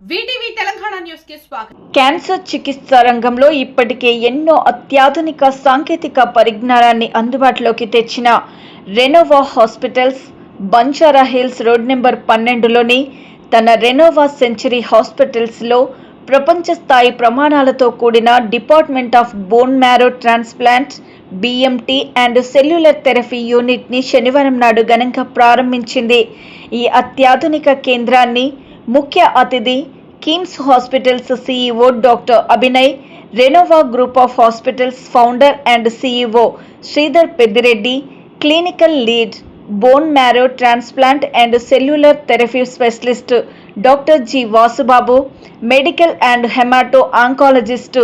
VTV Telangana news కి స్వాగతం. Cancer చికిత్స రంగంలో ఇప్పటికే ఎన్నో అత్యాధునిక సాంకేతిక పరిజ్ఞానాన్ని అందుబాటులోకి తెచ్చిన Renova hospitals Banjara Hills road number 12లోని తన రెనోవా సెంచరీ హాస్పిటల్స్లో ప్రపంచ స్థాయి ప్రమాణాలతో కూడిన department of bone marrow transplant BMT and cellular therapy యూనిట్ని శనివారం నాడు ఘనంగా ప్రారంభించింది. ఈ అత్యాధునిక కేంద్రాన్ని ముఖ్య అతిథి KIMS hospitals CEO doctor Abhinay, Renova group of hospitals founder and CEO Sridhar Peddireddy, clinical lead bone marrow transplant and cellular therapy specialist doctor G Vasubabu, medical and haemato oncologist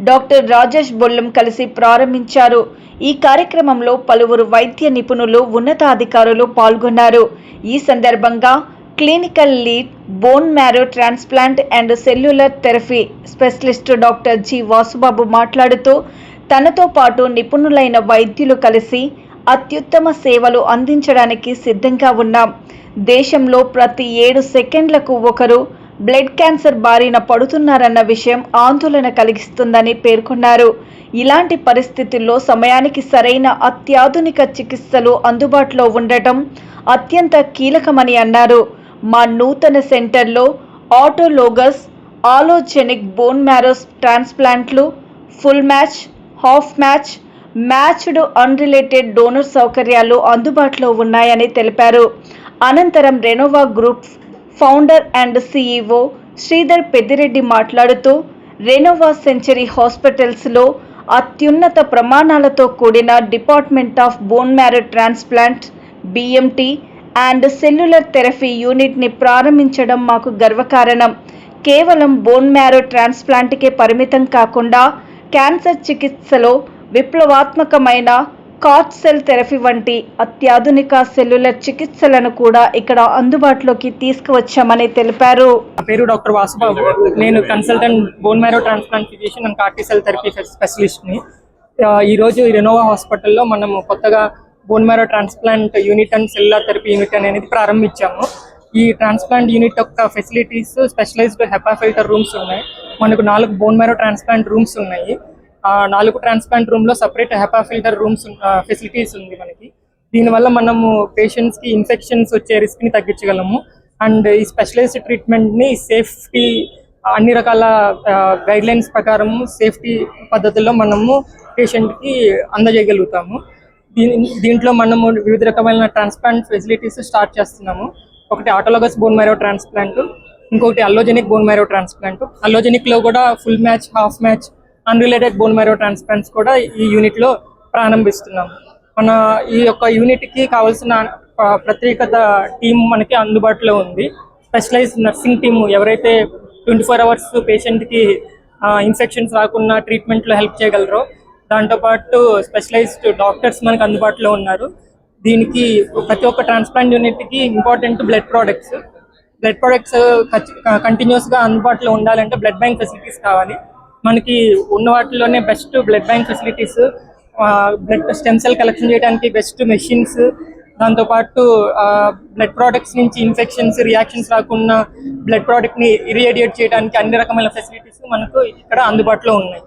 doctor Rajesh Bollam కలిసి ప్రారంభించారు. ఈ కార్యక్రమంలో పలువురు వైద్య నిపుణులు, ఉన్నతాధికారులు పాల్గొన్నారు. ఈ సందర్భంగా clinical lead bone marrow transplant and cellular therapy specialist doctor G Vasubabu మాట్లాడుతూ, తనతో పాటు నిపుణులైన వైద్యులు కలిసి అత్యుత్తమ సేవలు అందించడానికి సిద్ధంగా ఉన్నాం. దేశంలో ప్రతి 7 సెకండ్లకు ఒకరు బ్లడ్ క్యాన్సర్ బారిన పడుతున్నారన్న విషయం ఆందోళన కలిగిస్తుందని పేర్కొన్నారు. ఇలాంటి పరిస్థితుల్లో సమయానికి సరైన అత్యాధునిక చికిత్సలు అందుబాటులో ఉండటం అత్యంత కీలకమని అన్నారు. మా నూతన సెంటర్లో ఆటోలోగస్, ఆలోజెనిక్ బోన్ మ్యారో ట్రాన్స్ప్లాంట్లు, full match, half match, matched unrelated donor సౌకర్యాలు అందుబాటులో ఉన్నాయని తెలిపారు. అనంతరం Renova group founder and CEO Sridhar Peddireddy మాట్లాడుతూ, రెనోవా సెంచరీ హాస్పిటల్స్లో అత్యున్నత ప్రమాణాలతో కూడిన department of bone marrow transplant BMT and cellular therapy యూనిట్ని ప్రారంభించడం మాకు గర్వకారణం. కేవలం బోన్ మ్యారో ట్రాన్స్ప్లాంట్కే పరిమితం కాకుండా క్యాన్సర్ చికిత్సలో విప్లవాత్మకమైన కార్ట్ సెల్ థెరపీ వంటి అత్యాధునిక సెల్యులర్ చికిత్సలను కూడా ఇక్కడ అందుబాటులోకి తీసుకువచ్చామని తెలిపారు. నా పేరు డాక్టర్ వాసుబాబు. నేను consultant bone marrow transplant physician and CAR T cell therapy స్పెషలిస్ట్ని. ఈరోజు రెనోవా హాస్పిటల్లో మనము కొత్తగా bone marrow transplant unit and cellular therapy unit అనేది ప్రారంభించాము. ఈ ట్రాన్స్ప్లాంట్ యూనిట్ యొక్క facilities specialised HEPA filter rooms ఉన్నాయి. మనకు 4 బోన్ మ్యారో ట్రాన్స్ప్లాంట్ రూమ్స్ ఉన్నాయి. 4 ట్రాన్స్ప్లాంట్ రూమ్లో separate HEPA filter rooms facilities ఉంది మనకి. దీనివల్ల మనము పేషెంట్స్కి ఇన్ఫెక్షన్స్ వచ్చే రిస్క్ని తగ్గించగలము. అండ్ ఈ స్పెషలైజ్డ్ ట్రీట్మెంట్ని సేఫ్టీ అన్ని రకాల గైడ్లైన్స్ ప్రకారము సేఫ్టీ పద్ధతుల్లో మనము పేషెంట్కి అందజేయగలుగుతాము. దీంట్లో మనము వివిధ రకమైన ట్రాన్స్ప్లాంట్ ఫెసిలిటీస్ స్టార్ట్ చేస్తున్నాము. ఒకటి ఆటోలోగస్ బోన్ మ్యారో ట్రాన్స్ప్లాంట్, ఇంకొకటి అల్లోజెనిక్ బోన్ మ్యారో ట్రాన్స్ప్లాంట్. అల్లోజెనిక్లో కూడా full match, half match, unrelated bone marrow transplants కూడా ఈ యూనిట్లో ప్రారంభిస్తున్నాము. మన ఈ యొక్క యూనిట్కి కావాల్సిన ప్రత్యేకత టీం మనకి అందుబాటులో ఉంది. స్పెషలైజ్డ్ నర్సింగ్ టీము ఎవరైతే 24 hours పేషెంట్కి ఇన్ఫెక్షన్స్ రాకుండా ట్రీట్మెంట్లో హెల్ప్ చేయగలరో, దాంతోపాటు స్పెషలైజ్డ్ డాక్టర్స్ మనకు అందుబాటులో ఉన్నారు. దీనికి ప్రతి ఒక్క ట్రాన్స్ప్లాంట్ యూనిట్కి ఇంపార్టెంట్ బ్లడ్ ప్రోడక్ట్స్ కంటిన్యూస్గా అందుబాటులో ఉండాలంటే బ్లడ్ బ్యాంక్ ఫెసిలిటీస్ కావాలి. మనకి ఉన్న వాటిలోనే best blood bank facilities, blood stem cell collection చేయడానికి బెస్ట్ మెషిన్స్, దాంతోపాటు బ్లడ్ ప్రోడక్ట్స్ నుంచి ఇన్ఫెక్షన్స్, రియాక్షన్స్ రాకుండా బ్లడ్ ప్రోడక్ట్ని ఇరియేడియేట్ చేయడానికి అన్ని రకమైన ఫెసిలిటీస్ మనకు ఇక్కడ అందుబాటులో ఉన్నాయి.